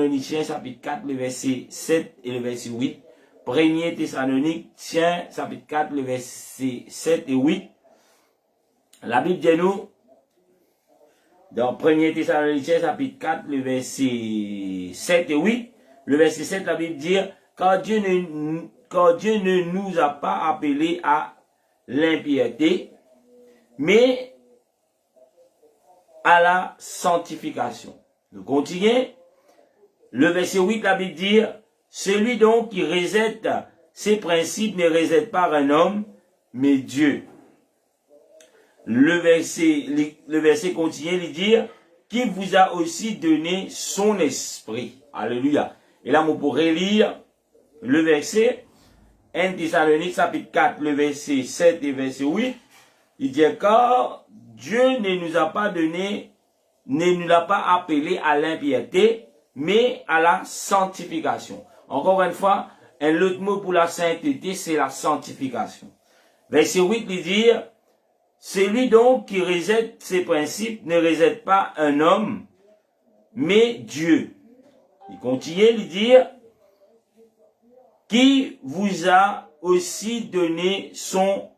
Thessaloniciens, chapitre 4, le verset 7 et le verset 8. 1er Thessaloniciens, chapitre 4, le verset 7 et 8. La Bible dit nous, dans 1er Thessaloniciens, chapitre 4, le verset 7 et 8, le verset 7, la Bible dit, car Dieu ne nous a pas appelés à l'impiété, mais à la sanctification. Nous continuons. Le verset 8, la Bible dit, celui donc qui rejette ses principes ne rejette pas un homme, mais Dieu. Le verset continue de dire, qui vous a aussi donné son esprit. Alléluia. Et là, on pourrait lire le verset 1 Thessaloniques, chapitre 4, le verset 7 et verset 8. Il dit, car Dieu ne nous a pas donné, ne nous a pas appelé à l'impiété, mais à la sanctification. Encore une fois, un autre mot pour la sainteté, c'est la sanctification. Verset 8, il dit, celui donc qui rejette ses principes ne rejette pas un homme, mais Dieu. Il continue de dire, qui vous a aussi donné son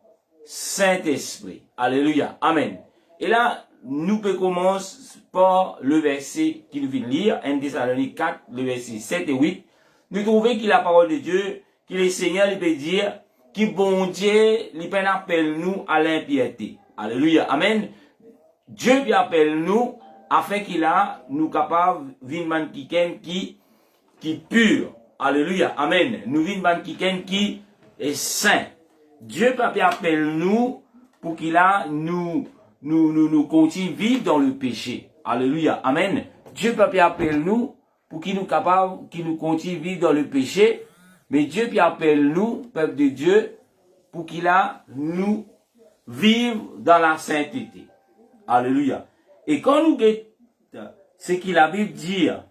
Saint-Esprit. Alléluia. Amen. Et là, nous pouvons commencer par le verset qu'il vient lire, 1 Thessaloniques 4, le verset 7 et 8. Nous trouvons que la parole de Dieu, que le Seigneur, il peut dire, qui bon Dieu, il peut appeler nous à l'impiété. Alléluia. Amen. Dieu lui appelle nous afin qu'il a nous capable vivre qui pur. Alléluia. Amen. Nous vivons qui est saint. Dieu peut appeler nous pour qu'il a nous continue vivre dans le péché. Alléluia. Amen. Dieu peut appeler nous pour qu'il nous capable, qu'il nous continue vivre dans le péché. Mais Dieu peut appeler nous, peuple de Dieu, pour qu'il a nous vivre dans la sainteté. Alléluia. Et quand nous guettons ce qu'il a Bible dire,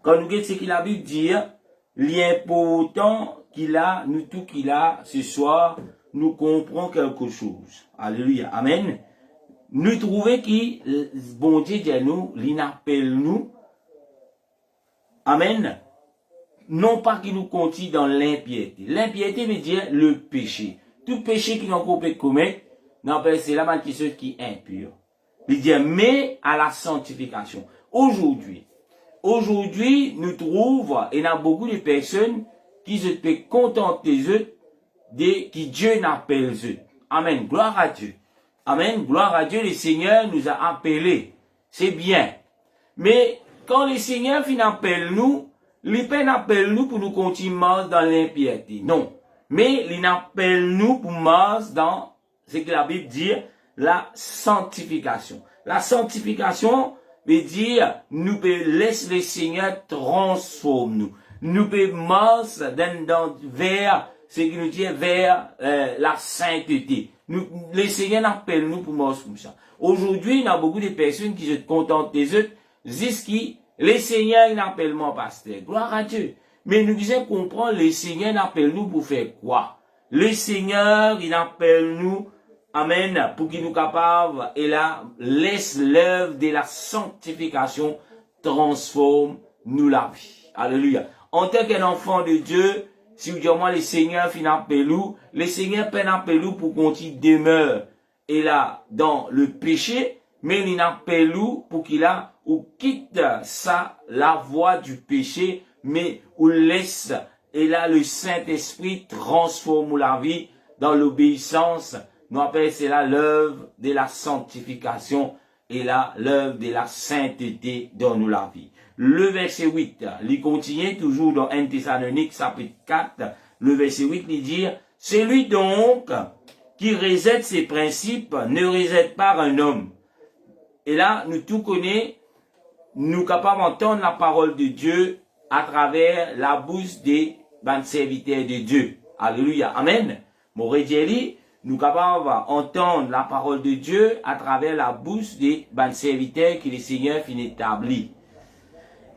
quand nous guettons ce qu'il a Bible dire, l'important qu'il a, nous tout qu'il a ce soir, nous comprenons quelque chose. Alléluia. Amen. Nous trouvons que bon Dieu dit nous, il appelle nous. Amen. Non pas qu'il nous continue dans l'impiété. L'impiété veut dire le péché. Tout péché qui nous peut commettre, c'est la maldition qui est impure. Il dit, mais à la sanctification. Aujourd'hui, nous trouvons, et il y a beaucoup de personnes qui se peuvent contenter eux de qui Dieu n'appelle eux. Amen. Gloire à Dieu. Amen. Gloire à Dieu. Le Seigneur nous a appelés. C'est bien. Mais quand le Seigneur finit appelle nous, il n'appelle nous pour nous continuer dans l'impiété. Non. Mais il appelle nous pour marcher dans ce que la Bible dit, la sanctification. La sanctification veut dire, nous pouvons laisser le Seigneur transformer nous. Nous pouvons marcher vers ce qui nous dit vers la sainteté. Le Seigneur appelle nous pour marcher comme ça. Aujourd'hui, il y a beaucoup de personnes qui se contentent des autres, disent que le Seigneur il appelle moi pasteur. Gloire à Dieu. Mais nous devons comprendre, le Seigneur appelle nous pour faire quoi? Le Seigneur, il appelle nous, amen, pour qu'il nous capable, et là, laisse l'œuvre de la sanctification transforme nous la vie. Alléluia. En tant qu'un enfant de Dieu, si vous dites moi, le Seigneur finit appel nous, le Seigneur peine appel nous pour qu'on y demeure, et là, dans le péché, mais il appelle nous pour qu'il a, ou quitte ça, la voie du péché, mais ou laisse, et là, le Saint-Esprit transforme la vie dans l'obéissance. Nous appelons cela l'œuvre de la sanctification et là, l'œuvre de la sainteté dans nous la vie. Le verset 8, il continue toujours dans 1 Thessaloniques, chapitre 4, le verset 8, il dit, celui donc qui rejette ses principes ne rejette pas un homme. Et là, nous tout connaissons, nous capables d'entendre la parole de Dieu à travers la bouche des serviteurs de Dieu. Alléluia. Amen. Morédieli, nous capables d'entendre la parole de Dieu à travers la bouche des serviteurs que le Seigneur finit établi.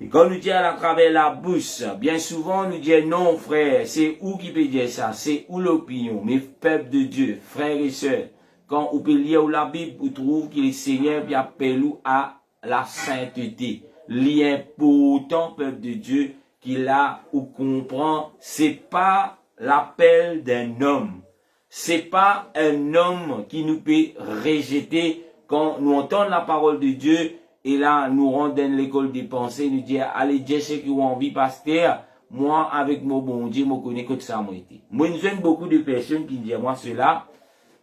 Et quand nous disons à travers la bouche, bien souvent nous disons non frère, c'est où qui peut dire ça? C'est où l'opinion? Mes peuples de Dieu, frères et sœurs, quand vous pouvez lire la Bible, vous trouvez que le Seigneur appelle nous à la sainteté. l'important peuple de Dieu qu'il a ou comprend, c'est pas l'appel d'un homme. C'est pas un homme qui nous peut rejeter quand nous entendons la parole de Dieu et là nous rendons l'école des pensées, nous disons allez Dieu ceux qui ont envie pasteur, moi avec mon bon Dieu, je connais que ça moi été. Moi j'aime beaucoup de personnes qui disent moi cela,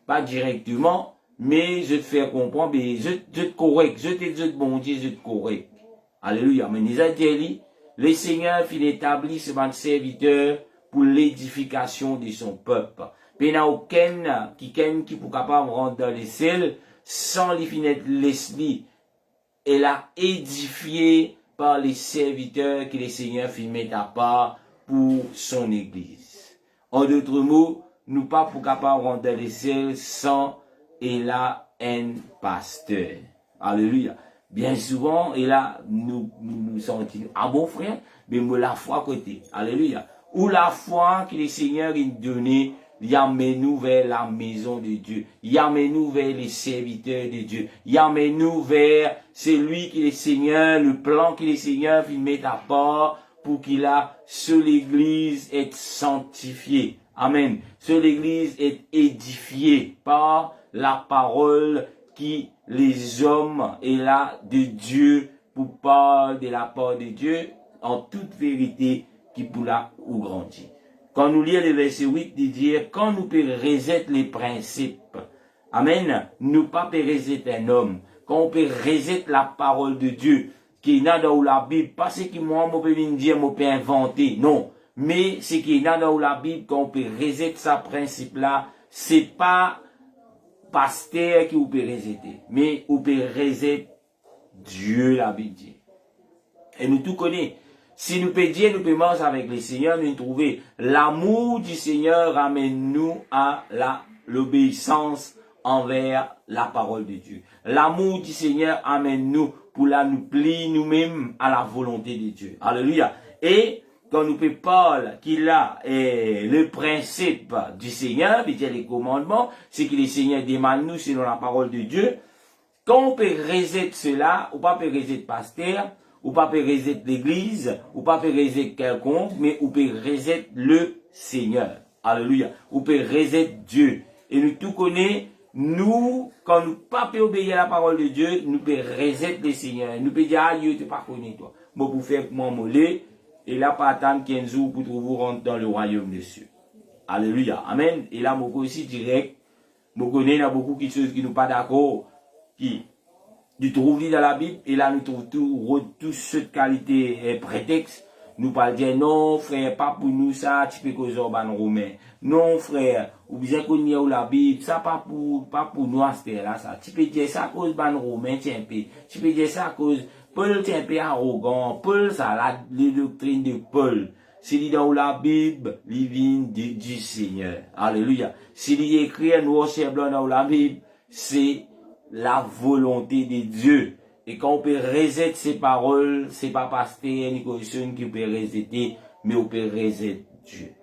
pas directement, mais je te fais comprendre, mais je te correct, je te dis bon Dieu, je te correct. Alléluia. Mais nous avons dit, le Seigneur fit établir ce serviteur pour l'édification de son peuple. Il n'y a aucun qui pour capable rentrer dans les ciels sans les finettes l'esprit. Elle a édifié par les serviteurs que le Seigneur fit mettre à part pour son église. En d'autres mots, nous pas pour capable rentrer dans les ciels sans elle a un pasteur. Alléluia. Bien souvent, et là, nous sentons, ah bon frère, mais moi la foi à côté. Alléluia. Ou la foi que le Seigneur a donné, il amène nous vers la maison de Dieu. Il amène nous vers les serviteurs de Dieu. Il amène nous vers celui qui est le Seigneur, le plan que le Seigneur il met à part pour qu'il a sur l'église est sanctifié. Amen. Sur l'église est édifié par la parole qui les hommes est là de Dieu pour parler de la part de Dieu en toute vérité qui pour là ou grandir. Quand nous lisons le verset 8, il dit, quand nous reset les principes, amen, nous pas reset un homme, quand on peut reset la parole de Dieu, qui est dans la Bible, pas ce que moi, je peux dire, je peux inventer, non, mais ce qui est dans la Bible, quand on peut reset sa principe là, c'est pas pasteur qui vous peut resetter, mais vous peut reset Dieu, la Bible dit. Et nous tout connaissons. Si nous pouvons dire, nous pouvons marcher avec le Seigneur, nous trouver l'amour du Seigneur ramène nous à l'obéissance envers la parole de Dieu. L'amour du Seigneur amène nous pour la nous plier nous-mêmes à la volonté de Dieu. Alléluia. Et quand nous pouvons parler qu'il a le principe du Seigneur, puis les commandements, c'est que le Seigneur demande nous selon la parole de Dieu. Quand on peut reset cela, ou pas peut reset pasteur, ou pas peut reset l'église, ou pas peut reset quelconque, mais ou peut reset le Seigneur. Alléluia. Ou peut reset Dieu. Et nous tout connaissons, nous, quand nous pas peut obéir à la parole de Dieu, nous peut reset le Seigneur. Nous peut dire, ah, Dieu, tu pas connu toi. Moi, pour faire mon mollet, et là, pas attendre 15 jours pour vous rentrer dans le royaume des cieux. Alléluia. Amen. Et là, moi aussi direct, moi connais, il y a beaucoup de choses qui nous pas d'accord, qui nous trouvons dans la Bible, et là nous trouvons tout cette qualité prétexte. Nous parlons dire non frère, pas pour nous ça, tu peux causer urbain romain. Non frère, ou bien qu'on y a la Bible, ça pas pour nous à cette là ça. Tu peux dire ça à cause ban romain, tiens peu. Tu peux dire ça à cause Paul tient peu arrogant. Paul ça la doctrine de Paul. S'il dans la Bible, il vient du Seigneur. Alléluia. S'il écrit un noir sur blanc dans la Bible, c'est la volonté de Dieu. Et quand on peut resetter ces paroles, c'est pas pasteur ni personne qui peut resetter, mais on peut resetter Dieu.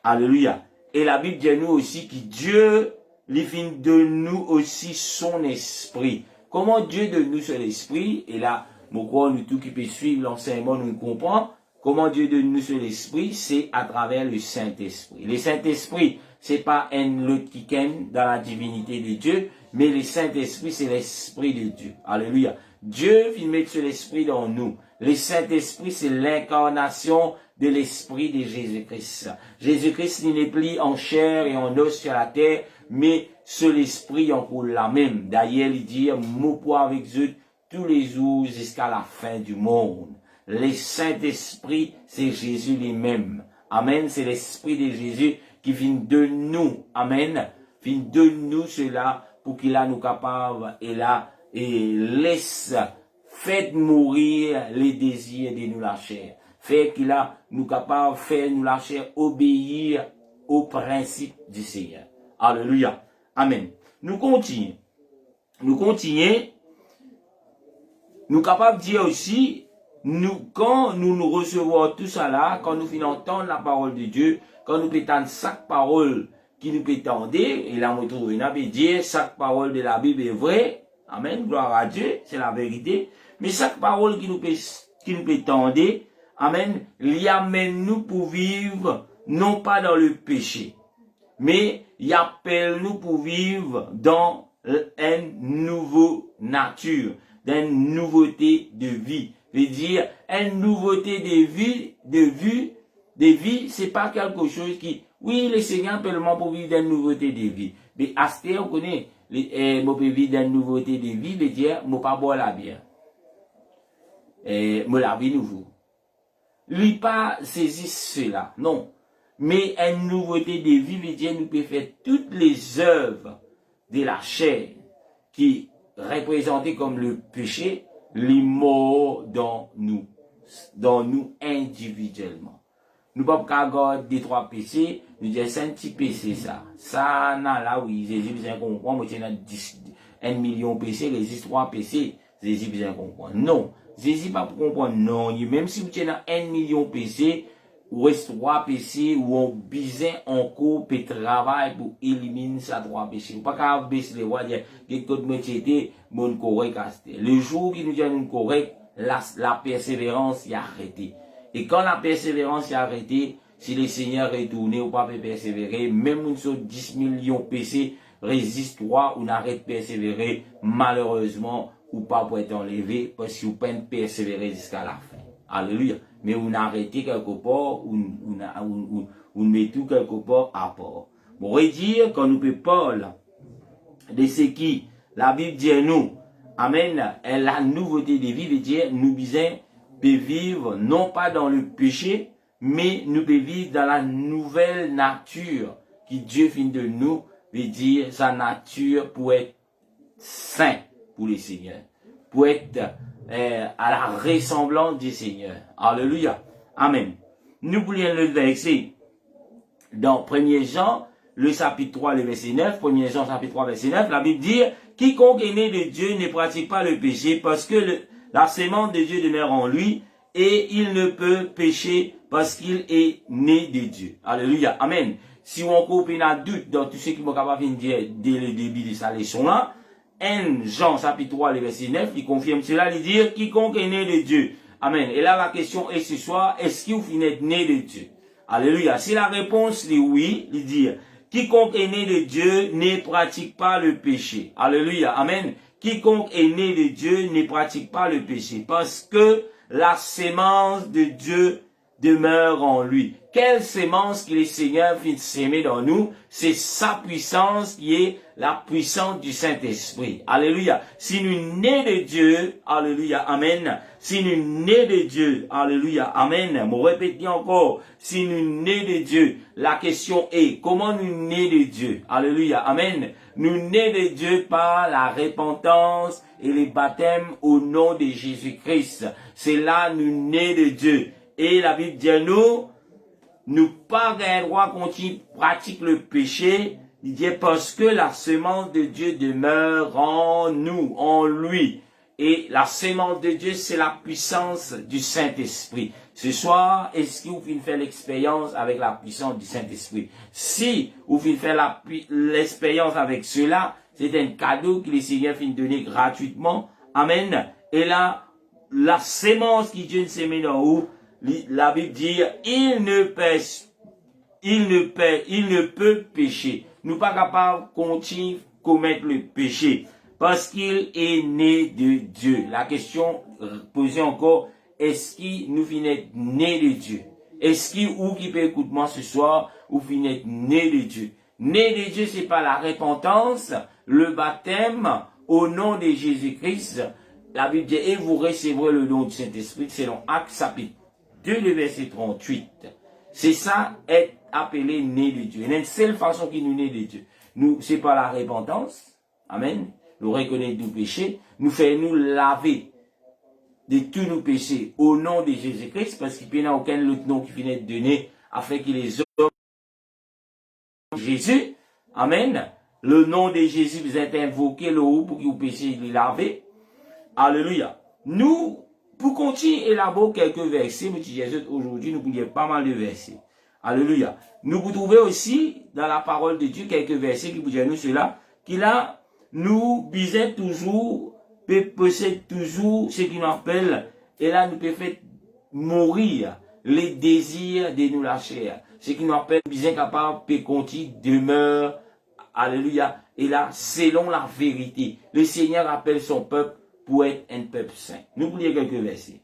Alléluia. Et la Bible dit nous aussi que Dieu, il fin de nous aussi son esprit. Comment Dieu donne nous son esprit? Et là, nous tout qui peut suivre l'enseignement, nous comprenons. Comment Dieu donne nous son esprit? C'est à travers le Saint-Esprit. Le Saint-Esprit, c'est pas un autre qui dans la divinité de Dieu, mais le Saint-Esprit, c'est l'Esprit de Dieu. Alléluia. Dieu vient mettre sur l'Esprit dans nous. Le Saint-Esprit, c'est l'incarnation de l'Esprit de Jésus-Christ. Jésus-Christ, il n'est plus en chair et en os sur la terre, mais sur l'Esprit en pour la même. D'ailleurs, il dit, mon poids avec eux tous les jours jusqu'à la fin du monde. Le Saint-Esprit, c'est Jésus lui-même. Amen. C'est l'Esprit de Jésus qui vient de nous. Amen. Vient de nous cela pour qu'il a nous capable et là et laisse faites mourir les désirs de nous la chair. Fait qu'il a nous capable faire nous la chair obéir au principe du Seigneur. Alléluia. Amen. Nous continuons. Nous continuons. Nous capables de dire aussi quand nous recevons tout ça là, quand nous finissons entendre la parole de Dieu, quand nous pétons chaque parole qui nous peut tendre, et là nous trouvons dire chaque parole de la Bible est vraie, amen, gloire à Dieu, c'est la vérité, Mais chaque parole qui nous peut tendre, amen, il amène nous pour vivre, non pas dans le péché, mais il appelle nous pour vivre dans une nouvelle nature, dans une nouveauté de vie. Veut dire, une nouveauté de vie, c'est pas quelque chose qui, oui, le Seigneur peut le pour vivre dans une nouveauté de vie. Mais à ce temps, on connaît, moi, peux vivre dans une nouveauté de vie, veut dire, moi, pas boire la bière. Moi, la vie nouveau. Lui, pas saisir cela, non. Mais une nouveauté de vie, veut dire, nous pouvons faire toutes les œuvres de la chair qui représentées comme le péché, les morts dans nous individuellement. Nous ne pouvons pas garder des 3 péchés, nous disons c'est un petit péché ça. Ça, non, là, oui, Jésus besoin comprendre, moi, j'ai 1 million de péchés, les 3 péchés, Jésus besoin comprendre. Non, Jésus pas pour comprendre, non, même si vous avez 1 million de péchés, ou reste 3 péchés, ou on besoin encore de travail pour éliminer ces 3 péchés. Ou pas qu'à baisser les voix, dire, que tout le métier était, mon correct, le jour qui nous dit mon correct, la persévérance est arrêtée. Et quand la persévérance est arrêtée, si le Seigneur est retourné ou pas persévérer, même une sorte 10 millions de péchés résiste ou n'arrête de persévérer, malheureusement, ou pas pour être enlevé, parce que vous pouvez persévérer jusqu'à la fin. Alléluia. Mais on arrêté quelque part, on met tout quelque part à part. Bon, on dire, quand nous peut parler de ce qui, la Bible dit à nous, amen, la nouveauté de vie veut dire, nous besoin de vivre, non pas dans le péché, mais nous pouvons vivre dans la nouvelle nature qui Dieu fait de nous, veut dire sa nature pour être saint pour le Seigneur, pour être à la ressemblance du Seigneur. Alléluia. Amen. Nous voulons le verset dans 1er Jean, le chapitre 3, le verset 9, 1er Jean, chapitre 3, verset 9, la Bible dit, quiconque est né de Dieu ne pratique pas le péché parce que la sémence de Dieu demeure en lui et il ne peut pécher parce qu'il est né de Dieu. Alléluia. Amen. Si on coupe un doute dans tout ce qui m'a capable de dire dès le début de sa leçon là, 1 Jean chapitre 3, le verset 9, il confirme cela, il dit, quiconque est né de Dieu. Amen. Et là, la question est ce soir, est-ce que vous êtes né de Dieu? Alléluia. Si la réponse est oui, il dit, quiconque est né de Dieu ne pratique pas le péché. Alléluia. Amen. Quiconque est né de Dieu ne pratique pas le péché parce que la sémence de Dieu demeure en lui. Quelle sémence que le Seigneur vient s'aimer dans nous? C'est sa puissance qui est la puissance du Saint-Esprit. Alléluia. Si nous nés de Dieu, alléluia, amen. Si nous nés de Dieu, alléluia, amen. Me répétez encore. Si nous nés de Dieu, la question est, comment nous nés de Dieu? Alléluia, amen. Nous nés de Dieu par la repentance et le baptême au nom de Jésus-Christ. C'est là nous nés de Dieu. Et la Bible dit à nous pas un droit qu'on pratique le péché, il dit parce que la sémence de Dieu demeure en nous, en lui. Et la sémence de Dieu, c'est la puissance du Saint-Esprit. Ce soir, est-ce que vous venez faire l'expérience avec la puissance du Saint-Esprit? Si vous venez faire l'expérience avec cela, c'est un cadeau que le Seigneur vient donner gratuitement. Amen. Et là, la sémence qui Dieu sème dans vous, la Bible dit, il ne peut pécher. Nous pas capables de continuer à commettre le péché parce qu'il est né de Dieu. La question posée encore, est-ce qu'il nous finit né de Dieu? Est-ce qu'il ou qui peut écouter moi ce soir ou finit né de Dieu? Né de Dieu, c'est pas la repentance, le baptême au nom de Jésus-Christ. La Bible dit, et vous recevrez le don du Saint-Esprit selon Actes chapitre 2, le verset 38. C'est ça, être appelé né de Dieu. Et la seule façon qui nous naît de Dieu, nous, c'est pas la repentance. Amen. Nous reconnaître nos péchés, nous faire nous laver de tous nos péchés au nom de Jésus-Christ, parce qu'il n'y a aucun autre nom qui finit d'être donné afin qu'il les hommes Jésus. Amen. Le nom de Jésus vous est invoqué le haut pour que vos péchés les laver. Alléluia. Nous, pour continuer à élaborer quelques versets, aujourd'hui, nous voulons pas mal de versets. Alléluia. Nous vous trouvez aussi dans la parole de Dieu quelques versets qui vous disent nous cela, qu'il a, nous bisons toujours possède toujours ce qu'on appelle, et là nous peut faire mourir les désirs de nous la chair. Ce qui nous appelle bien capable de continuer demeure. Alléluia. Et là, selon la vérité, le Seigneur appelle son peuple pour être un peuple saint. Nous voulons quelques versets.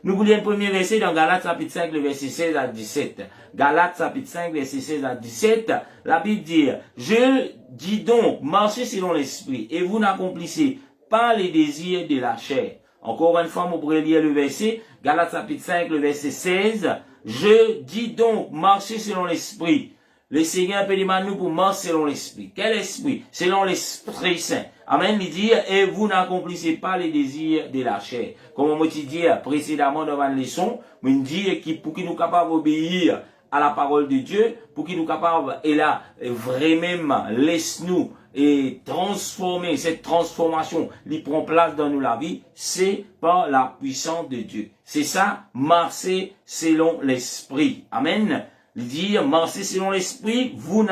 Nous voulons un premier verset dans Galates chapitre 5, le verset 16 à 17. Galates chapitre 5, verset 16 à 17. La Bible dit, je dis donc, marchez selon l'esprit, et vous n'accomplissez pas les désirs de la chair. Encore une fois, vous pourrez lire le verset, Galates chapitre 5, le verset 16. Je dis donc, marchez selon l'esprit. Le Seigneur peut demander nous pour marcher selon l'esprit. Quel esprit? Selon l'Esprit Saint. Amen. Il dit, et vous n'accomplissez pas les désirs de la chair. Comme on dit précédemment dans la leçon, on dit pour qu'il nous capable d'obéir à la parole de Dieu, pour qu'il nous capable, et là, vraiment, laisse-nous et transformer, cette transformation, qui prend place dans nous la vie, c'est par la puissance de Dieu. C'est ça, marcher selon l'esprit. Amen. Il dit, marchez selon l'esprit, vous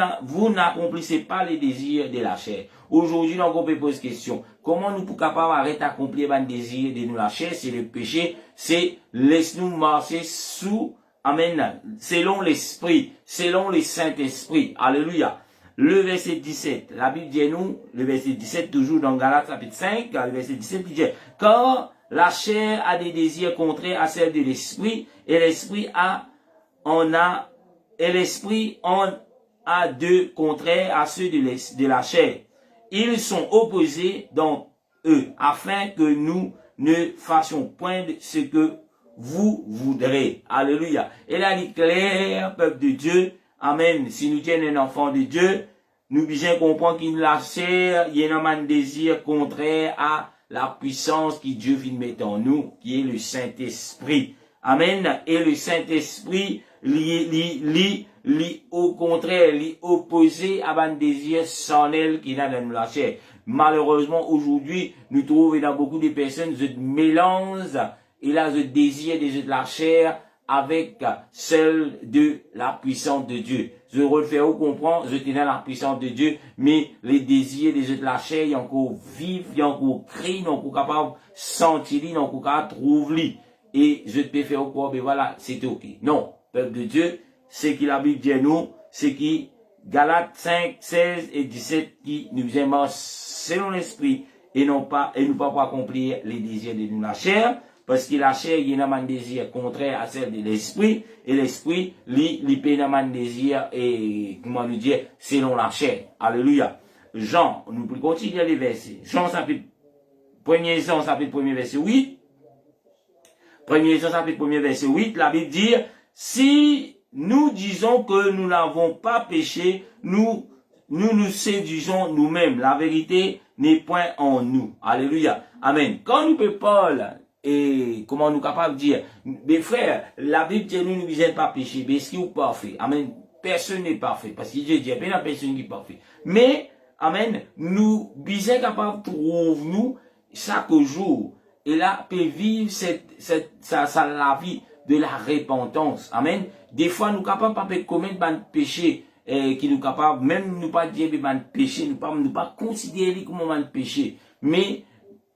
n'accomplissez pas les désirs de la chair. Aujourd'hui, donc, on peut poser question. Comment nous pouvons capables d'arrêter d'accomplir les désirs de nous la chair? C'est le péché. C'est, laisse-nous marcher sous, amen, selon l'esprit, selon le Saint-Esprit. Alléluia. Le verset 17, la Bible dit nous, le verset 17, toujours dans Galates chapitre 5, le verset 17, il dit, car la chair a des désirs contraires à celles de l'esprit, et l'esprit en a deux contraires à ceux de la chair. Ils sont opposés dans eux, afin que nous ne fassions point de ce que vous voudrez. Alléluia. Et là, il est clair, peuple de Dieu. Amen. Si nous sommes un enfant de Dieu, nous bien comprendre qu'il la chair, il y a un désir contraire à la puissance que Dieu vient mettre en nous, qui est le Saint-Esprit. Amen. Et le Saint-Esprit, au contraire, opposé à un désir charnel qui a dans la chair. Malheureusement, aujourd'hui, nous trouvons dans beaucoup de personnes, ce mélange, et là, ce désir de la chair avec celle de la puissance de Dieu. Je refais au comprendre, je tenais la puissance de Dieu, mais les désirs de la chair, il y a encore vivre, il y a encore crier, il y a encore capable de sentir, il y a encore capable de trouver. Et je te fais au corps, mais voilà, c'est ok. Non, peuple de Dieu, c'est qui la Bible dit nous, c'est qui Galates 5, 16 et 17 qui nous aimons selon l'esprit et non pas, et nous pas pour accomplir les désirs de nous la chair, parce que la chair, il y a un désir contraire à celle de l'esprit, et l'esprit, il peut un désir, et, comment nous dire, selon la chair. Alléluia. Jean, nous pouvons continuer les versets. Jean chapitre 1er verset 8. 1er Jean chapitre 1er verset 8, la Bible dit, si nous disons que nous n'avons pas péché, nous séduisons nous-mêmes. La vérité n'est point en nous. Alléluia. Amen. Quand nous peut Paul, et comment nous capables de dire, mes frères, la Bible dit nous ne disons pas péché, mais est-ce qu'il est parfait? Amen. Personne n'est parfait, parce que Dieu dit, il n'y a personne qui est parfait. Mais, amen, nous, bien capables de trouver nous, chaque jour, et là, peut vivre la vie de la repentance. Amen. Des fois, nous capables de commettre un péché, qui nous capable, même nous pas dire un péché, nous pas considérer comme un péché. Mais,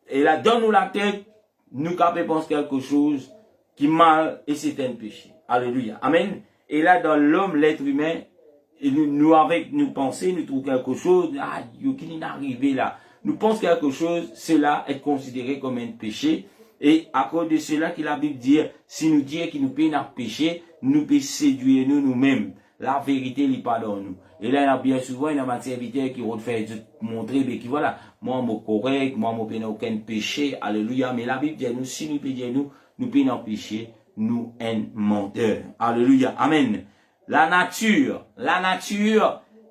et là, dans nous la tête, nous capables penser quelque chose qui mal, et c'est un péché. Alléluia. Amen. Et là, dans l'homme, l'être humain, et nous avec nous penser, nous trouvons quelque chose, qui n'est arrivé là. Nous pensons quelque chose, cela est considéré comme un péché. Et à cause de cela, que la Bible dit, si nous disons qu'il nous peut un péché, nous peut séduire nous-mêmes. La vérité n'est pas dans nous. Et là, il y a bien souvent, il y a un serviteur qui va faire montrer, mais qui voilà, moi, je suis correct, moi, je n'ai aucun péché, alléluia. Mais la Bible dit, nous, si nous peut dire nous peut un péché, nous, un menteur. Alléluia. Amen. La nature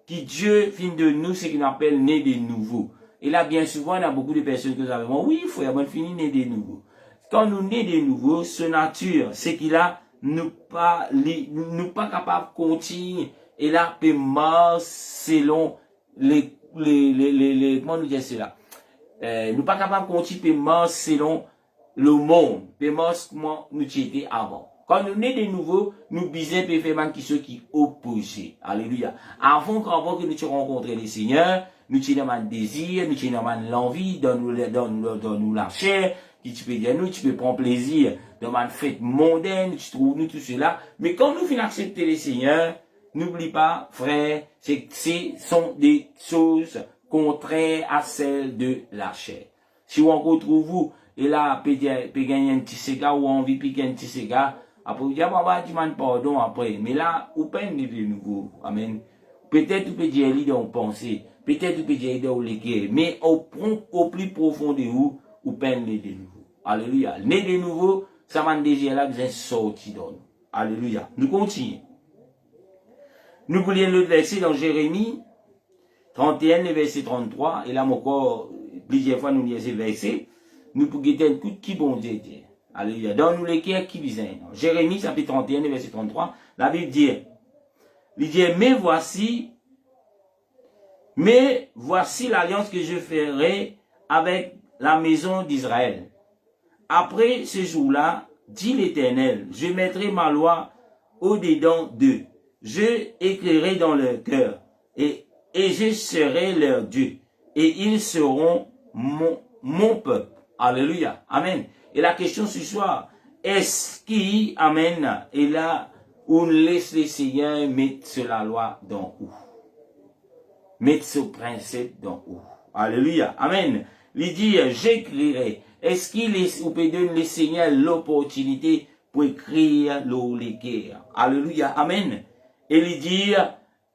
qui Dieu fait de nous, c'est qu'on appelle né de nouveau. Et là, bien souvent, il y a beaucoup de personnes qui savent, oui, il faut y avoir fini né de nouveau. Quand nous nés de nouveau, ce nature, c'est qu'il a, nous pas capable de continuer. Et là, peut marcher selon comment nous dire cela? Nous pas capable de continuer, peut marcher selon le monde. Peut marcher comment nous étions avant. Quand nous sommes de nouveau, nous bisons pour faire qui ceux qui opposent. Alléluia. Avant que nous rencontrions le Seigneur, nous avons un désir, nous avons l'envie, donne-nous la chair, qui tu peux dire nous, tu peux prendre plaisir dans une fête mondaine, tu trouves nous tout cela. Mais quand nous finissons accepter le Seigneur, n'oublie pas, frère, ce sont des choses contraires à celles de la chair. Si on retrouve vous, et là, peut gagner un petit cigare ou envie de piquer un petit cigare, après, vous dites, bah, tu m'en pardon après. Mais là, vous peine de nouveau. Amen. Peut-être vous pouvez dire, dans pensée. Peut-être vous pouvez dire, dans les mais au plus profond de vous peine de nouveau. Alléluia. Né de nouveau, ça m'a déjà là, vous êtes sorti d'on. Alléluia. Nous continuons. Nous voulons le verset dans Jérémie 31, le verset 33. Et là, encore, plusieurs fois, nous lisons ce verset. Nous pouvons guetter un coup qui bon Dieu. Alléluia. Donne-nous les cœurs qui visent. Jérémie, chapitre 31, verset 33. La Bible dit, mais voici l'alliance que je ferai avec la maison d'Israël. Après ce jour-là, dit l'Éternel, je mettrai ma loi au-dedans d'eux. Je écrirai dans leur cœur et je serai leur Dieu. Et ils seront mon peuple. Alléluia. Amen. Et la question ce soir, est-ce qui amène, et là, on laisse les seigneurs mettre sur la loi dans où? Mettre ce principe dans où? Alléluia. Amen. Il dit, j'écrirai. Est-ce qu'il peut donner les seigneurs l'opportunité pour écrire l'écrire? Alléluia. Amen. Et il dit,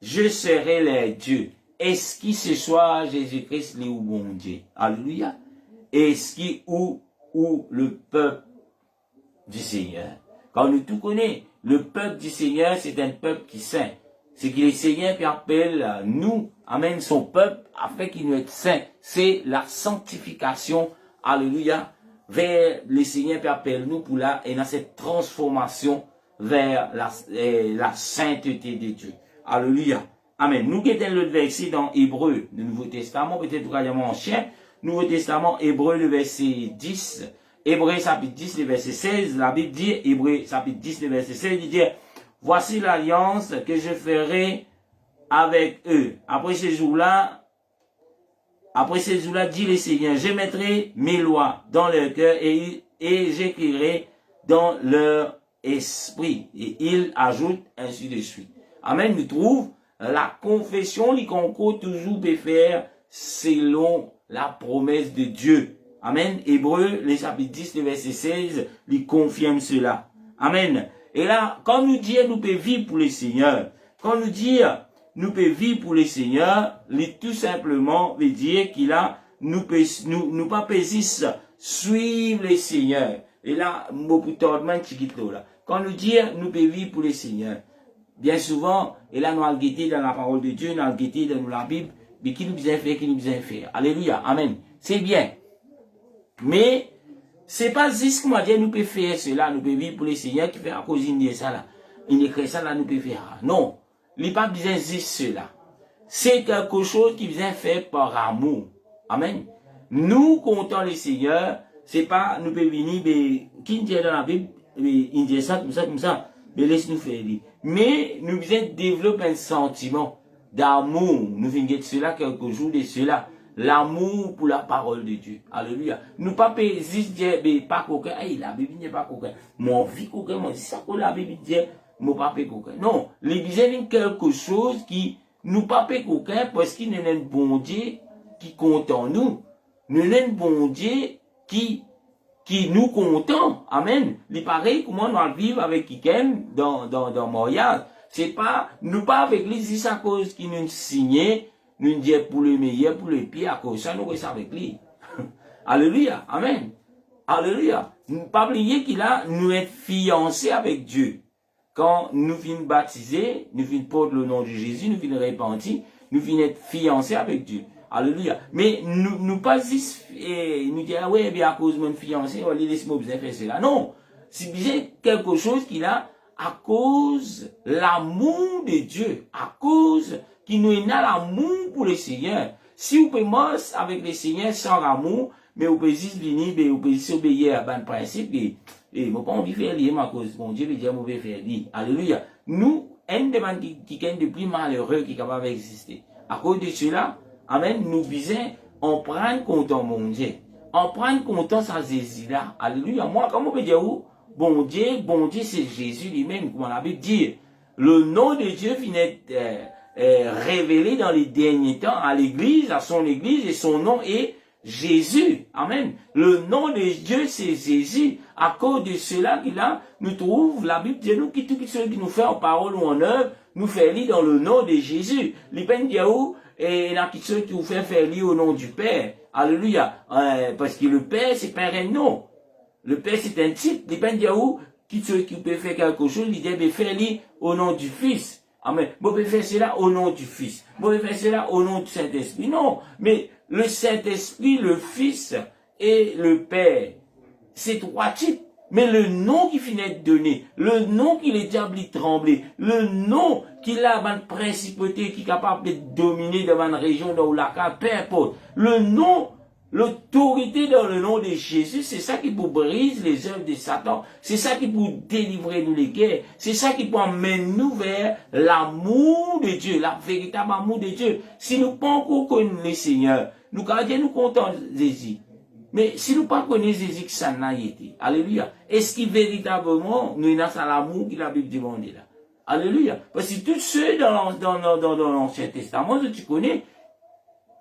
je serai leur Dieu. Est-ce qu'il ce soir, Jésus-Christ, est où bon Dieu? Alléluia. Est-ce qu'il où le peuple du Seigneur? Quand nous tout connaissons, le peuple du Seigneur, c'est un peuple qui saint. C'est que le Seigneur appelle nous, amène son peuple, afin qu'il nous soit saint. C'est la sanctification, alléluia, vers le Seigneur appelle nous pour là, et dans cette transformation vers la sainteté de Dieu. Alléluia. Amen. Nous guettons le verset dans Hébreu, le Nouveau Testament, peut-être vraiment ancien, Nouveau Testament, Hébreu, le verset 10, Hébreu, chapitre 10, le verset 16, la Bible dit, Hébreu, chapitre 10, le verset 16, il dit, voici l'alliance que je ferai avec eux. Après ces jours-là, dit le Seigneur, je mettrai mes lois dans leur cœur et j'écrirai dans leur esprit. Et il ajoute ainsi de suite. Amen. Nous trouve la confession, les concours toujours peut faire selon la promesse de Dieu. Amen. Hébreu, le chapitre 10, le verset 16, lui confirme cela. Amen. Et là, quand nous disons nous pouvons vivre pour le Seigneur, quand nous disons nous pouvons vivre pour le Seigneur, tout simplement veut dire qu'il a nous pas pessis suivre le Seigneur. Et là, quand nous disons nous pouvons vivre pour le Seigneur, bien souvent, et là nous allons guetter dans la parole de Dieu, nous allons guetter dans la Bible, mais qui nous besoin faire. Alléluia. Amen. C'est bien. Mais, c'est pas juste que moi dire nous pouvons faire cela, nous pouvons vivre pour le Seigneur qui fait à cause de ça là. Il écrit ça là, nous pouvons faire. Non. Il n'est pas besoin juste cela. C'est quelque chose qui vient faire par amour. Amen. Nous comptons le Seigneur, c'est pas, nous pouvons venir, mais, qui dit dans la Bible, il dit ça, comme ça, mais laisse-nous faire. Mais, nous devons développer un sentiment d'amour. Nous venons de cela quelques jours de cela. L'amour pour la parole de Dieu. Alléluia. Nous pas juste dire, pas coquin. Hey, la Bible n'est pas coquin. Mon vie coquin, moi, c'est ça que la Bible dit, mon papa coquin. Non. L'église est quelque chose qui, nous pas coquin parce qu'il n'est un bon Dieu qui compte en nous. Nous n'est un bon Dieu qui nous comptons. Amen. Il paraît comment nous allons vivre avec quelqu'un dans mariage. C'est pas, nous pas avec l'église à cause qui nous signait, nous disons pour le meilleur, pour le pire, à cause ça, nous restons avec lui. Alléluia. Amen. Alléluia. Ne pas oublier qu'il a, nous être fiancés avec Dieu. Quand nous finissons baptiser, nous finissons porter le nom de Jésus, nous finissons repentir, nous finissons être fiancés avec Dieu. Alléluia. Mais nous pas juste, nous dire, ah ouais, bien à cause de mon fiancé, on lui laisse-moi bien faire cela. Non. C'est bien quelque chose qu'il a à cause l'amour de Dieu, à cause qu'il nous a l'amour pour le Seigneur. Si vous pouvez mort avec le Seigneur sans amour, mais vous pouvez juste venir, mais vous pouvez s'obéir à un principe, et moi, pas envie de faire lier, ma cause, mon Dieu veut dire, mauvais faire lier. Alléluia. Nous, un des gens qui est le plus malheureux qui est capable d'exister. À cause de cela, amen, nous visons, on prend compte en mon Dieu. On prend compte en sa Jésus là. Alléluia. Moi, comment on peut dire où? Bon Dieu, c'est Jésus lui-même, comme on a pu dire. Le nom de Dieu finit révélé dans les derniers temps à l'église, à son église, et son nom est Jésus. Amen. Le nom de Dieu, c'est Jésus. À cause de cela, nous trouve la Bible dit nous qui tout ce qui nous fait en parole ou en œuvre, nous fait lire dans le nom de Jésus. L'Ipen Diaou, et là, qui ceux qui nous fait faire lire au nom du Père. Alléluia. Parce que le Père, c'est Père et nom. Le Père, c'est un titre. L'Ipen Diaou, qui ceux qui peut faire quelque chose, il dit, faire lire au nom du Fils. Amen. Vous pouvez faire cela au nom du Fils. Vous pouvez faire cela au nom du Saint-Esprit. Non. Mais le Saint-Esprit, le Fils et le Père, c'est trois titres. Mais le nom qui finit de donner, le nom qui les diables trembler, le nom qui a une principauté qui est capable de dominer dans une région, dans la carte, peu importe. Le nom, l'autorité dans le nom de Jésus, c'est ça qui peut briser les œuvres de Satan. C'est ça qui peut délivrer nous les guerres. C'est ça qui peut amener nous vers l'amour de Dieu, la véritable amour de Dieu. Si nous pas encore connaissons le Seigneur, nous gardons nous contents Jésus. Mais si nous pas connaissons Jésus, ça n'a été. Alléluia. Est-ce que véritablement, nous avons l'amour que la Bible demande là? Alléluia. Parce que tous ceux dans l'Ancien Testament, tu connais,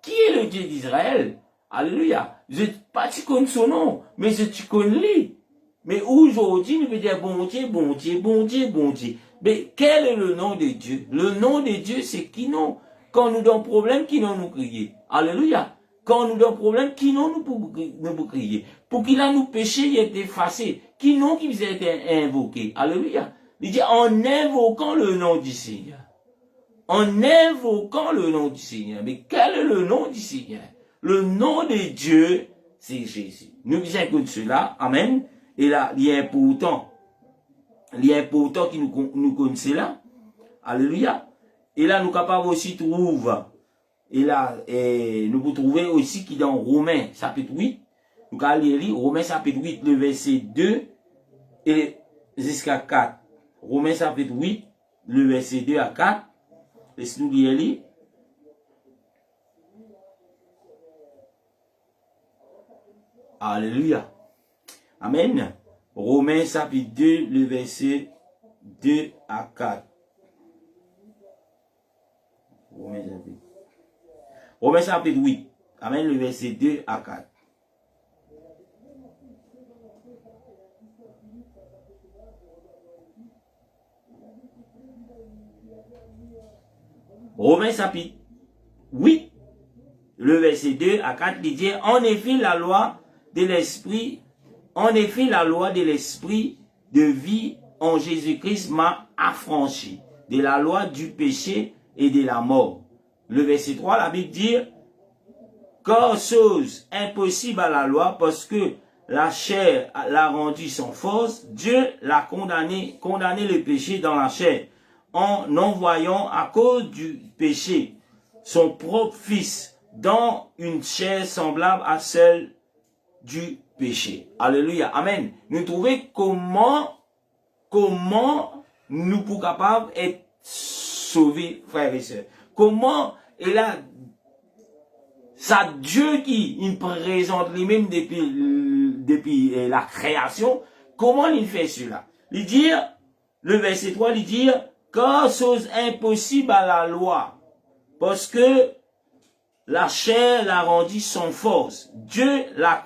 qui est le Dieu d'Israël? Alléluia. Je ne pas tu connais son nom, mais tu connais lui. Mais aujourd'hui, nous pouvons dire bon Dieu, bon Dieu, bon Dieu, bon Dieu. Mais quel est le nom de Dieu? Le nom de Dieu, c'est qui non? Quand nous avons un problème, qui non nous crier? Alléluia. Quand nous avons un problème, qui non nous crier? Pour qu'il a nous péchés, il est effacé. Qui non qui vous a été invoqué? Alléluia. Il dit en invoquant le nom du Seigneur. En invoquant le nom du Seigneur. Mais quel est le nom du Seigneur? Le nom de Dieu, c'est Jésus. Nous disons que cela, amen. Et là, il est important que nous connaissons là. Alléluia. Et là, nous sommes capables aussi de trouver. Et là, nous pouvons trouver aussi qui dans Romains, chapitre 8. Nous allons lire Romains, chapitre 8, le verset 2 et jusqu'à 4. Romains, chapitre 8, le verset 2 à 4. Laissez-nous lire. Alléluia. Amen. Romains chapitre 2, le verset 2 à 4. Romains chapitre 8. Amen. Le verset 2 à 4. Romains chapitre 8. Le verset 2 à 4. Il dit, en effet, la loi de l'esprit de vie en Jésus-Christ m'a affranchi de la loi du péché et de la mort. Le verset 3, la Bible dit, car chose impossible à la loi parce que la chair l'a rendu sans force, Dieu l'a condamné le péché dans la chair en envoyant à cause du péché son propre fils dans une chair semblable à celle du péché. Alléluia. Amen. Nous trouvons comment nous pouvons capables d'être sauvés, frères et sœurs. Comment, et là, ça Dieu qui il présente lui-même depuis la création, comment il fait cela? Il dit, le verset 3, il dit, car chose impossible à la loi, parce que la chair l'a rendu sans force. Dieu l'a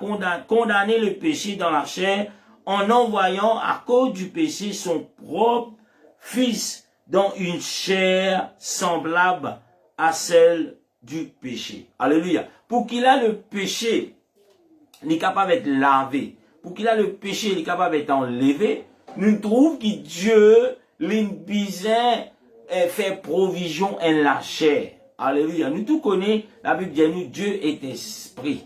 condamné le péché dans la chair en envoyant à cause du péché son propre fils dans une chair semblable à celle du péché. Alléluia. Pour qu'il a le péché, il est capable d'être lavé. Pour qu'il a le péché, il est capable d'être enlevé. Nous trouvons que Dieu, l'imbisin, fait provision en la chair. Alléluia. Nous tout connaissons, la Bible dit nous, Dieu est esprit.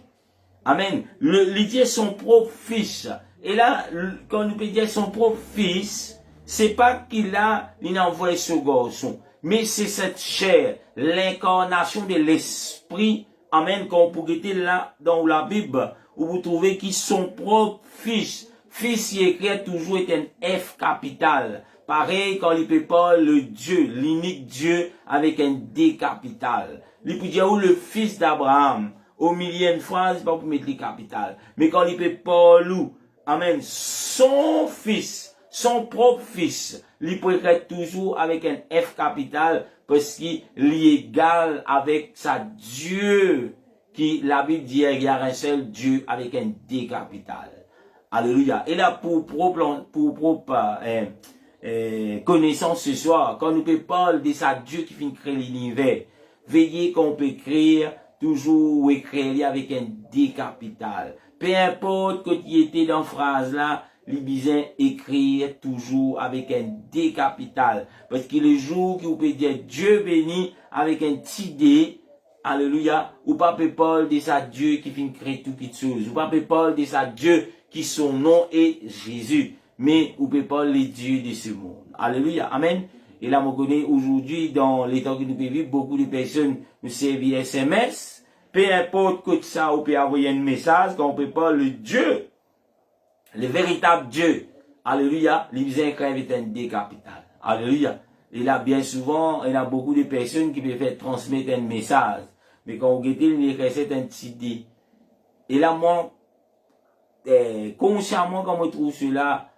Amen. Il dit son propre fils. Et là, quand nous peut dire son propre fils, c'est pas qu'il a envoyé ce garçon, mais c'est cette chair, l'incarnation de l'esprit. Amen. Quand on peut guetter là, dans la Bible, où vous trouvez qui son propre fils. Fils, il écrit toujours est un F capital. Pareil quand il peut pas le Dieu, l'unique Dieu avec un D capital. Il peut dire où le fils d'Abraham. Au milieu de phrase, c'est pas pour mettre le capital. Mais quand il peut pas loup, amen, son fils, son propre fils, il peut écrire toujours avec un F capital parce qu'il est égal avec sa Dieu. Qui, la Bible dit, il y a un seul Dieu avec un D capital. Alléluia. Et là, pour connaissance ce soir, quand nous peut parler de sa Dieu qui finit créer l'univers, veillez qu'on peut écrire, toujours écrire avec un D capital. Peu importe que tu étais dans la phrase là, les besoin écrire toujours avec un D capital. Parce que le jour que vous pouvez dire Dieu béni avec un petit D, alléluia, ou pas peut parler de sa Dieu qui finit créer toutes les choses, ou pas peut parler de sa Dieu qui son nom est Jésus, mais ou peut pas les dieux de ce monde. Alléluia, amen. Et là, on connaît aujourd'hui, dans les temps que nous vivons, beaucoup de personnes nous servent SMS, peu importe que ça, on peut envoyer un message, quand on peut pas le Dieu, le véritable Dieu, alléluia, les écrivent un D capital. Alléluia. Et là, bien souvent, il y a beaucoup de personnes qui peuvent faire transmettre un message, mais quand on regarde, il écrit un petit D. Et là, moi, consciemment quand on trouve cela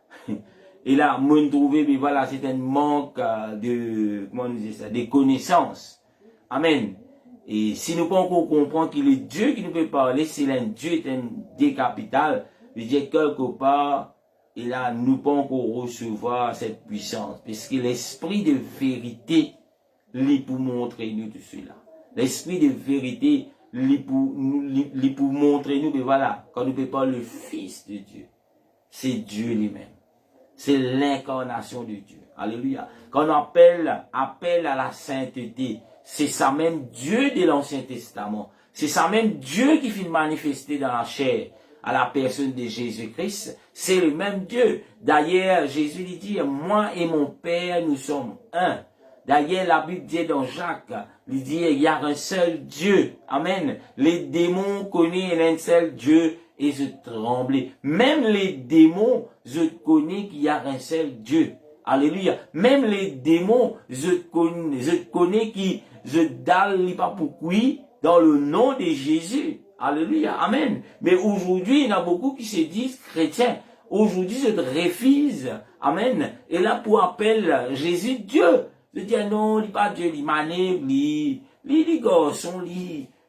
et là moi trouver mais voilà c'est un manque de comment on dit ça de connaissances, amen. Et si nous pas encore comprendre qu'il est Dieu qui nous peut parler, c'est un Dieu est un D capital, je veux dire quelque part, et là nous pas encore recevoir cette puissance parce que l'esprit de vérité lui pour montrer nous tout cela, l'esprit de vérité pour montrer nous que voilà, quand nous ne pas le Fils de Dieu, c'est Dieu lui-même. C'est l'incarnation de Dieu. Alléluia. Quand on appelle à la sainteté, c'est ça même Dieu de l'Ancien Testament. C'est ça même Dieu qui finit manifester dans la chair à la personne de Jésus-Christ. C'est le même Dieu. D'ailleurs, Jésus dit, moi et mon Père, nous sommes un. D'ailleurs, la Bible dit dans Jacques, il dit, il y a un seul Dieu. Amen. Les démons connaissent un seul Dieu et se tremblent. Même les démons, je connais qu'il y a un seul Dieu. Alléluia. Même les démons, je connais qui, je dalle pas pourquoi, dans le nom de Jésus. Alléluia. Amen. Mais aujourd'hui, il y en a beaucoup qui se disent chrétiens. Aujourd'hui, je refuse. Amen. Et là, pour appel, Jésus, Dieu. Je dis non, il pas Dieu, il manève, il garçon,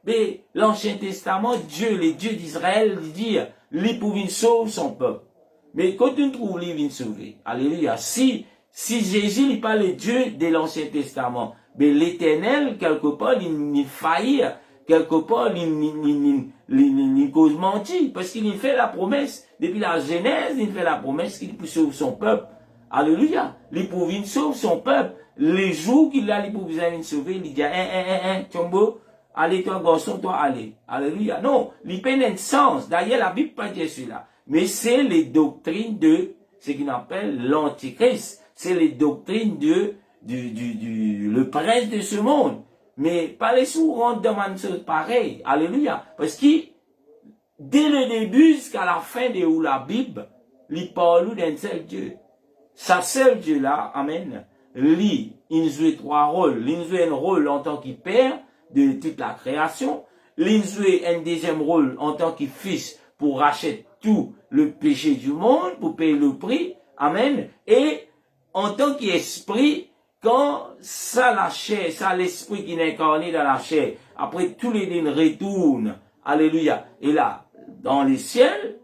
mais l'Ancien Testament, Dieu, les dieux d'Israël, il dit, il pouvait sauver son peuple. Mais quand on trouve, il vient sauver. Alléluia. Si Jésus n'est pas le Dieu de l'Ancien Testament, mais l'Éternel, quelque part, il faillit, quelque part, il cause menti, parce qu'il fait la promesse, depuis la Genèse, il fait la promesse qu'il peut sauver son peuple. Alléluia. Il pouvait sauver son peuple. Les jours qu'il a, il pouvait sauver, il dit, Tombo, allez, toi, garçon, toi, allez. Alléluia. Non, il peine un sens. D'ailleurs, la Bible pas dire cela. Mais c'est les doctrines de ce qu'on appelle l'antichrist. C'est les doctrines le prince de ce monde. Mais pas les sous rentrent dans une chose pareille. Alléluia. Parce que, dès le début jusqu'à la fin de la Bible, il parle d'un seul Dieu. Sa seul Dieu là, amen, lui, il joue trois rôles. Il joue un rôle en tant que père de toute la création. Il joue un deuxième rôle en tant que fils pour racheter tout le péché du monde, pour payer le prix. Amen. Et en tant qu'esprit, quand ça la chair, ça l'esprit qui est incarné dans la chair, après tous les lignes retournent, alléluia, et là, dans les ciels,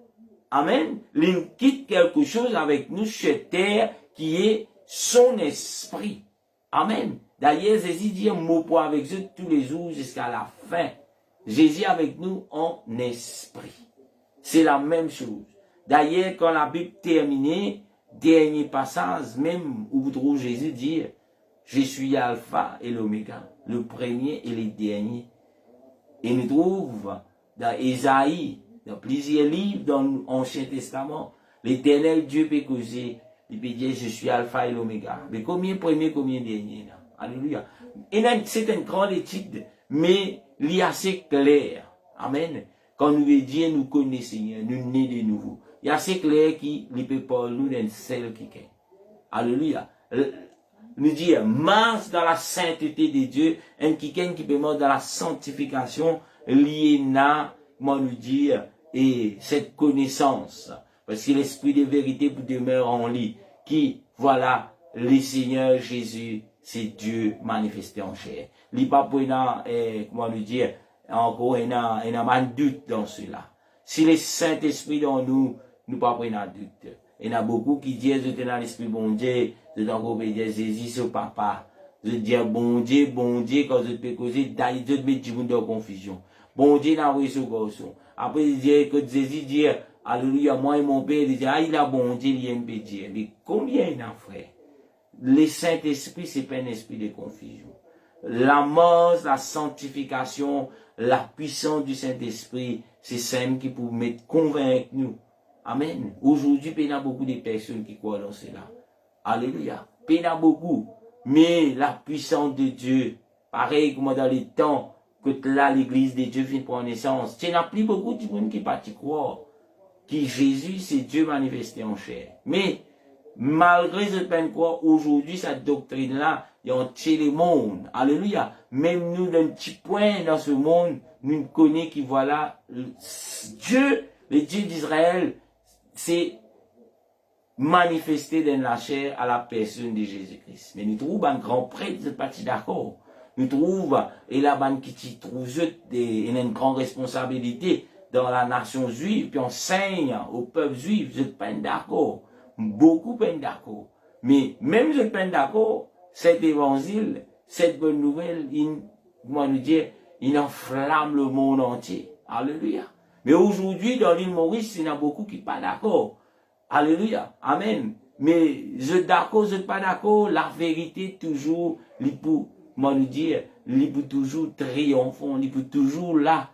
amen, il quitte quelque chose avec nous sur terre qui est son esprit. Amen. D'ailleurs, Jésus dit un mot pour avec eux tous les jours jusqu'à la fin. Jésus avec nous en esprit. C'est la même chose. D'ailleurs, quand la Bible termine, dernier passage, même où vous trouvez Jésus dire, je suis Alpha et l'Oméga, le premier et le dernier. Et nous trouvons dans Ésaïe, dans plusieurs livres dans l'Ancien Testament, l'Éternel Dieu peut causer, il peut dire je suis Alpha et l'Oméga. Mais combien premier, combien dernier là? Alléluia. Et c'est une grande étude, mais il est assez clair. Amen. Quand nous Dieu nous connaît, Seigneur, nous nés de nouveau. Il y a assez clair qui, les peut pas nous, d'un seul qui est. Alléluia. Nous dit, marche dans la sainteté de Dieu, un qui peut marcher dans la sanctification, lié à, comment nous dire, et cette connaissance. Parce que l'esprit de vérité pour demeurer en lui, qui, voilà, le Seigneur Jésus, c'est Dieu manifesté en chair. Il n'y a pas pour comment nous dire, encore, il y a un doute dans cela. Si le Saint-Esprit dans nous, nous pas prenons un doute. Il y en a beaucoup qui disent, je suis dans l'Esprit bon Dieu, je suis encore dire Jésus, c'est papa. Je dis bon Dieu, quand je peux causer, d'ailleurs, je mets du monde en confusion. Bon Dieu n'a pas ce garçon. Après, il dit que Jésus dit, alléluia, moi et mon père, il dit, ah, il a bon Dieu, il aime Dieu. Mais combien il y a, frère? Le Saint-Esprit, c'est pas un esprit de confusion. La mort, la sanctification, la puissance du Saint-Esprit, c'est ça qui peut mettre convaincre nous. Amen. Aujourd'hui, il y a beaucoup de personnes qui croient dans cela. Alléluia. Il y en a beaucoup. Mais la puissance de Dieu, pareil comme dans les temps que là, l'église de Dieu vient prendre naissance, il n'y a plus beaucoup de monde qui partent croire que Jésus, c'est Dieu manifesté en chair. Mais, malgré cette peine quoi, aujourd'hui, cette doctrine-là, il y a entier le monde. Alléluia. Même nous, d'un petit point dans ce monde, nous connaissons qui voilà, Dieu, le Dieu d'Israël, c'est manifesté dans la chair à la personne de Jésus-Christ. Mais nous trouvons un grand prêtre, vous n'êtes pas d'accord. Nous trouvons, et là-bas, qui trouve une grande responsabilité dans la nation juive, puis enseigne au peuple juif, vous n'êtes pas d'accord. Beaucoup pas d'accord. Mais même je ne suis pas d'accord, cet évangile, cette bonne nouvelle, comment nous dire, il enflamme le monde entier. Alléluia. Mais aujourd'hui, dans l'île Maurice, il y en a beaucoup qui ne sont pas d'accord. Alléluia. Amen. Mais je suis d'accord, je ne suis pas d'accord, la vérité toujours, comment nous dire, il peut toujours triomphant, il peut toujours là.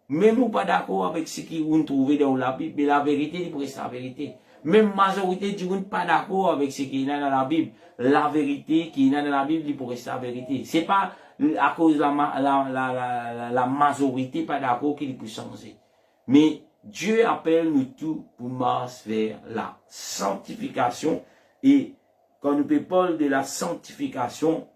Même ou pas d'accord avec ce qu'on trouve dans la Bible, mais la vérité, il pourrait être la vérité. Même majorité du monde pas d'accord avec ce qu'il y a dans la Bible. La vérité qui est dans la Bible, il pourrait être la vérité. C'est pas à cause de la majorité pas d'accord qu'il peut changer. Mais Dieu appelle nous tous pour marcher vers la sanctification. Et quand nous parlons de la sanctification,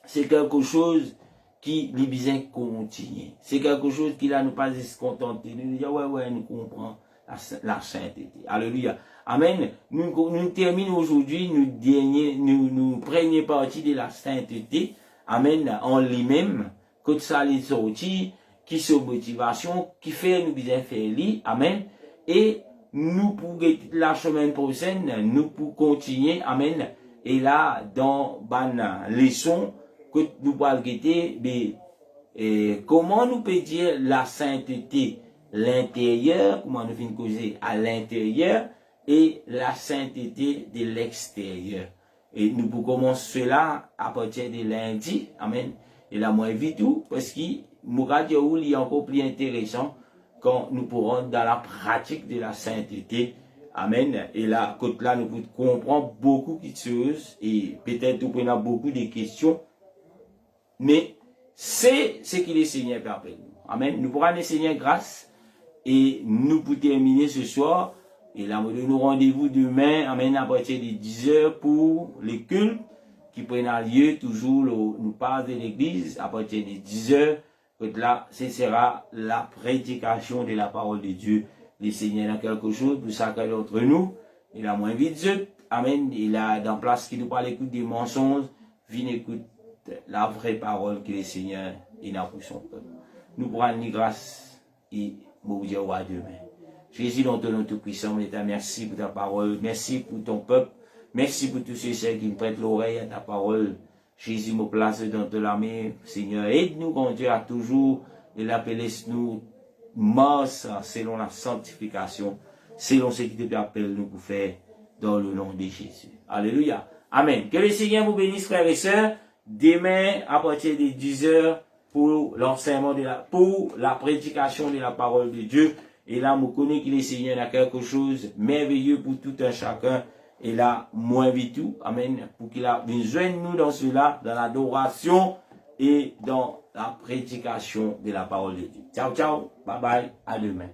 c'est quelque chose qui lui besoin continuer. C'est quelque chose qui là nous pas se contenter. Nous dire ouais, nous comprenons la sainteté. Alléluia. Amen. Nous terminons aujourd'hui, nous première partie de la sainteté. Amen. En lui-même, que ça les sorti, qui sont motivation, qui fait nous bien faire lui. Amen. Et nous pour la semaine prochaine, nous pour continuer. Amen. Et là, dans ban leçon que nous parlons comment nous peut dire la sainteté, l'intérieur, comment nous finissons causer à l'intérieur et la sainteté de l'extérieur. Et nous pouvons commencer cela à partir de lundi. Amen. Et là, moi, vite tout, parce que Mouradio est encore plus intéressant quand nous pourrons dans la pratique de la sainteté. Amen. Et là, côté là, nous pouvons comprendre beaucoup de choses et peut-être nous prenons beaucoup de questions. Mais c'est ce que le Seigneur peut appeler nous. Amen. Nous pourrons le Seigneur grâce et nous pour terminer ce soir. Et là, nous donnons rendez-vous demain, amen, à partir de 10h pour les cultes qui prennent lieu toujours, nous parlons de l'église à partir de 10h. Là, ce sera la prédication de la parole de Dieu. Le Seigneur a quelque chose pour chacun d'entre nous. Il a moins vite, amen. Il a dans place qui nous parle, écoute des mensonges, viens écoute la vraie parole que le Seigneur a pour son peuple. Nous prenons grâce et nous disons à demain. Jésus, dans ton nom tout-puissant, merci pour ta parole, merci pour ton peuple, merci pour tous ceux qui me prêtent l'oreille à ta parole. Jésus, me place dans ta main, Seigneur, aide-nous, grand Dieu, à toujours nous marche selon la sanctification, selon ce qui te appelle nous pour faire dans le nom de Jésus. Alléluia. Amen. Que le Seigneur vous bénisse, frères et sœurs. Demain, à partir de 10h, pour l'enseignement pour la prédication de la parole de Dieu. Et là, nous connaissons que le Seigneur a quelque chose de merveilleux pour tout un chacun. Et là, moi, vite tout. Amen. Pour qu'il a besoin de nous dans cela, dans l'adoration et dans la prédication de la parole de Dieu. Ciao, ciao, bye bye, à demain.